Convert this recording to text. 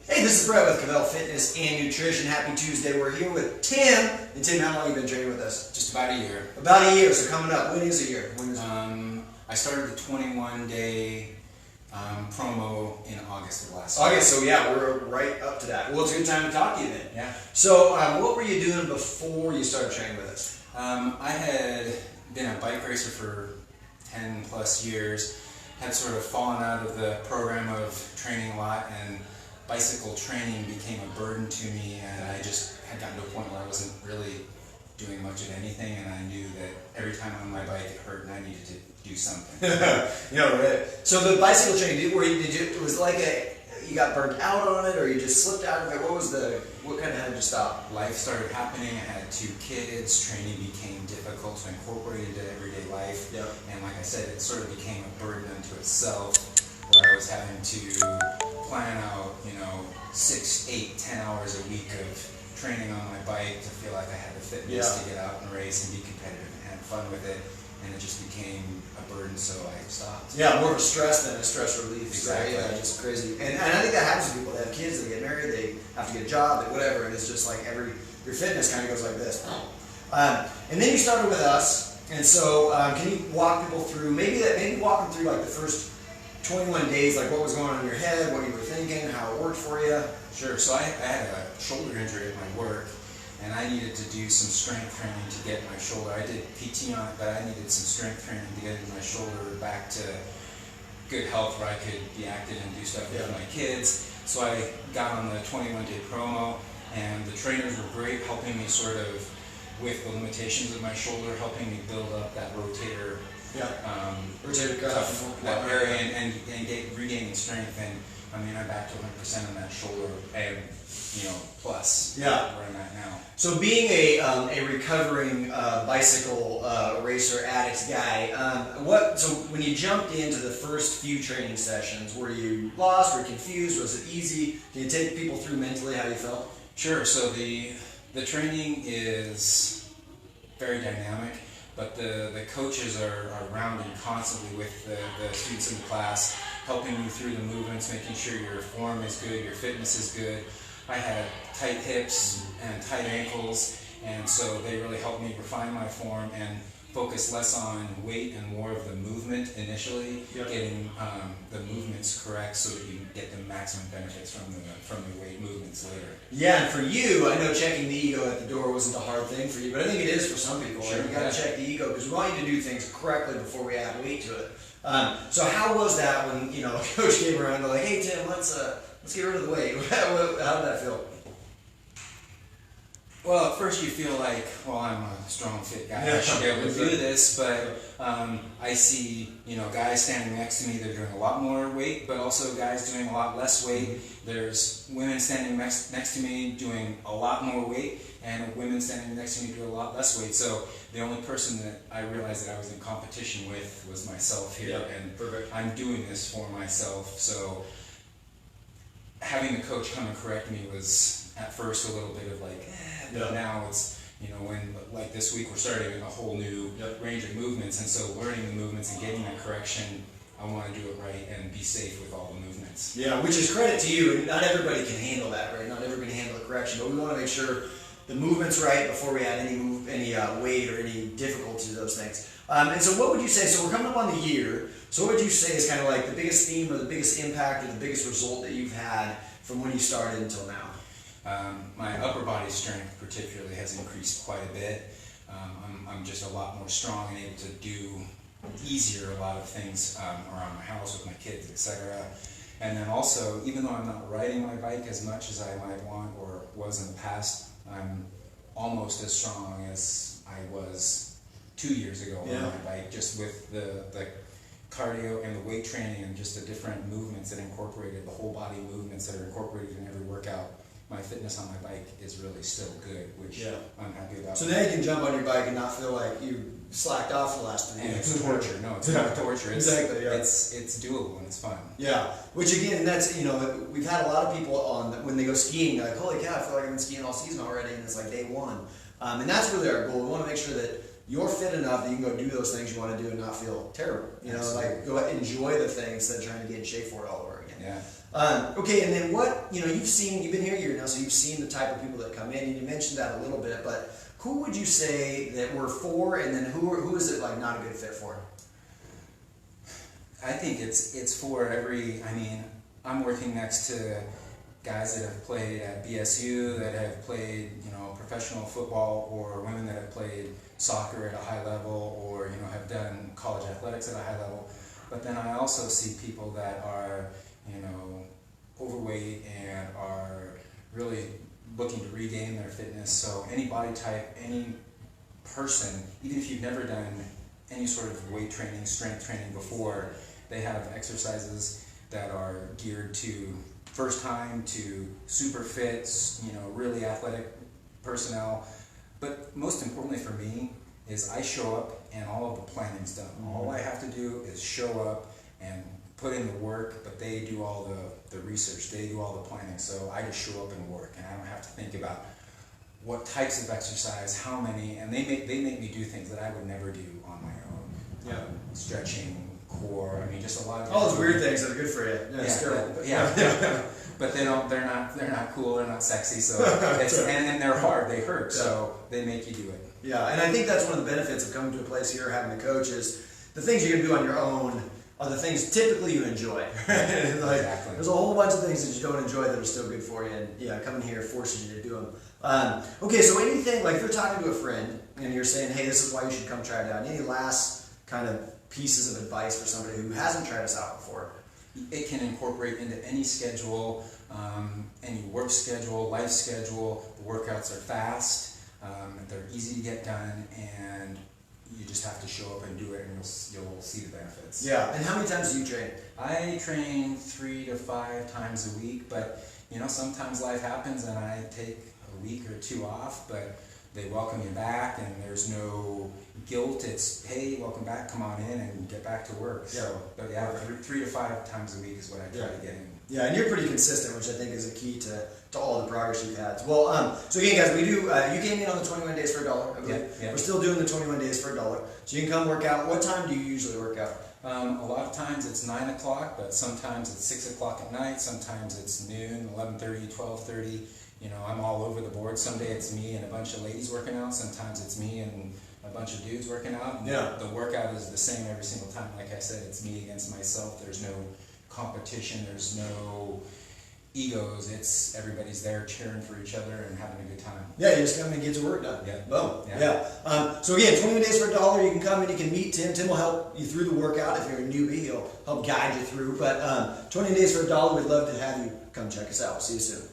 Hey, this is Brett with Kvell Fitness and Nutrition. Happy Tuesday. We're here with Tim. And Tim, how long have you been training with us? Just about a year. About a year. So coming up, when is a year? When is I started the 21-day promo in August of last year. August, so yeah, we're right up to that. Well, it's a good time to talk to you then. Yeah. So what were you doing before you started training with us? I had been a bike racer for 10 plus years, had sort of fallen out of the program of training a lot, and bicycle training became a burden to me, and I just had gotten to a point where I wasn't really doing much of anything, and I knew that every time on my bike it hurt and I needed to do something. Right. So the bicycle training, it was like you got burnt out on it, or you just slipped out of it? What kind of had you stop? Life started happening. I had 2 kids. Training became difficult to incorporate into everyday life. Yep. And like I said, it sort of became a burden unto itself, where I was having to plan out, 6, 8, 10 hours a week of training on my bike to feel like I had the fitness to get out and race and be competitive and have fun with it. And it just became a burden, so I stopped. Yeah, more of a stress than a stress relief. Exactly. So, yeah, just crazy. And I think that happens to people. They have kids, they get married, they have to get a job, whatever. And it's just like your fitness kind of goes like this. And then you started with us. And so can you walk people through, maybe walk them through like the first 21 days, like what was going on in your head, what you were thinking, how it worked for you? Sure. So I had a shoulder injury at my work, and I needed to do some strength training to get my shoulder. I did PT on it, but I needed some strength training to get my shoulder back to good health where I could be active and do stuff with my kids. So I got on the 21-day promo, and the trainers were great, helping me sort of with the limitations of my shoulder, helping me build up that rotator rotator cuff, that area, and regaining strength. And I mean, I'm back to 100% on that shoulder, and plus where I'm at now. So being a recovering bicycle racer addict guy, so when you jumped into the first few training sessions, were you lost, were you confused, was it easy? Can you take people through mentally how you felt? Sure. So the training is very dynamic, but the coaches are around you constantly with the students in the class, helping you through the movements, making sure your form is good, your fitness is good. I had tight hips and tight ankles, and so they really helped me refine my form and focus less on weight and more of the movement initially, getting the movements correct so that you get the maximum benefits from the weight movements later. Yeah, and for you, I know checking the ego at the door wasn't a hard thing for you, but I think it is for some people. Sure, you got to check the ego because we want you to do things correctly before we add weight to it. So how was that when a coach came around and like, hey Tim, let's get rid of the weight? How did that feel? Well, at first you feel like, well, I'm a strong, fit guy. I should be able to do this, but I see, guys standing next to me, they're doing a lot more weight, but also guys doing a lot less weight. There's women standing next to me doing a lot more weight, and women standing next to me doing a lot less weight. So the only person that I realized that I was in competition with was myself here, and I'm doing this for myself. So having the coach come and correct me was at first a little bit of like, but now it's, when like this week we're starting a whole new range of movements, and so learning the movements and getting that correction, I want to do it right and be safe with all the movements. Yeah, which is credit to you. Not everybody can handle that, right? Not everybody can handle the correction, but we want to make sure the movement's right before we add any weight or any difficulty to those things. And so what would you say, so we're coming up on the year, so what would you say is kind of like the biggest theme or the biggest impact or the biggest result that you've had from when you started until now? My upper body strength particularly has increased quite a bit. I'm just a lot more strong and able to do easier a lot of things around my house with my kids, etc. And then also, even though I'm not riding my bike as much as I might want or was in the past, I'm almost as strong as I was 2 years ago on my bike, just with the cardio and the weight training and just the different movements that incorporated, the whole body movements that are incorporated in every workout. My fitness on my bike is really still good, which I'm happy about. So now you can jump on your bike and not feel like you slacked off the last 3 weeks. It's torture. No, it's not torture. It's, exactly. Yeah. It's doable and it's fun. Yeah. Which again, that's we've had a lot of people on when they go skiing, they're like, holy cow, I feel like I've been skiing all season already, and it's like day one. And that's really our goal. We want to make sure that you're fit enough that you can go do those things you want to do and not feel terrible. Like go enjoy the things instead of trying to get in shape for it all over again. Yeah. Okay, and then what, you've been here a year now, so you've seen the type of people that come in, and you mentioned that a little bit, but who would you say that we're for, and then who is it like not a good fit for? I think it's for every, I'm working next to guys that have played at BSU, that have played, professional football, or women that have played soccer at a high level, or, have done college athletics at a high level. But then I also see people that are, overweight and are really looking to regain their fitness. So any body type, any person, even if you've never done any sort of weight training, strength training before, they have exercises that are geared to first time, to super fit, really athletic personnel. But most importantly for me is I show up and all of the planning's done. All I have to do is show up and put in the work, but they do all the research, they do all the planning. So I just show up and work, and I don't have to think about what types of exercise, how many, and they make me do things that I would never do on my own. Yeah. Stretching, core, just a lot of all those weird things that are good for you. Yeah. But they're not cool, they're not sexy, so and they're hard, they hurt, so they make you do it. Yeah, and I think that's one of the benefits of coming to a place here, having a coach, is the things you can do on your own are the things typically you enjoy. Exactly. There's a whole bunch of things that you don't enjoy that are still good for you, and coming here forces you to do them. Okay, so anything, like if you're talking to a friend and you're saying, hey, this is why you should come try it out, any last kind of pieces of advice for somebody who hasn't tried us out before? It can incorporate into any schedule, any work schedule, life schedule. The workouts are fast, they're easy to get done, and you just have to show up and do it, and you'll see the benefits. Yeah, and how many times do you train? I train 3 to 5 times a week, but sometimes life happens and I take a week or 2 off, but they welcome you back, and there's no guilt. It's, hey, welcome back, come on in and get back to work. Yeah. So, but yeah, 3 to 5 times a week is what I try to get in. Yeah, and you're pretty consistent, which I think is a key to all the progress you've had. Well, so again, guys, we do. You came in on the 21 days for $1. Okay, yeah. We're still doing the 21 days for $1. So you can come work out. What time do you usually work out? A lot of times it's 9 o'clock, but sometimes it's 6 o'clock at night. Sometimes it's noon, 11:30, 12:30. I'm all over the board. Someday it's me and a bunch of ladies working out. Sometimes it's me and a bunch of dudes working out. And the workout is the same every single time. Like I said, it's me against myself. There's no competition. There's no egos. It's everybody's there cheering for each other and having a good time. Yeah, you just come and get your work done. Yeah. Boom. Yeah. So again, 21 days for $1. You can come and you can meet Tim. Tim will help you through the workout. If you're a newbie, he'll help guide you through. But 20 days for $1. We'd love to have you come check us out. See you soon.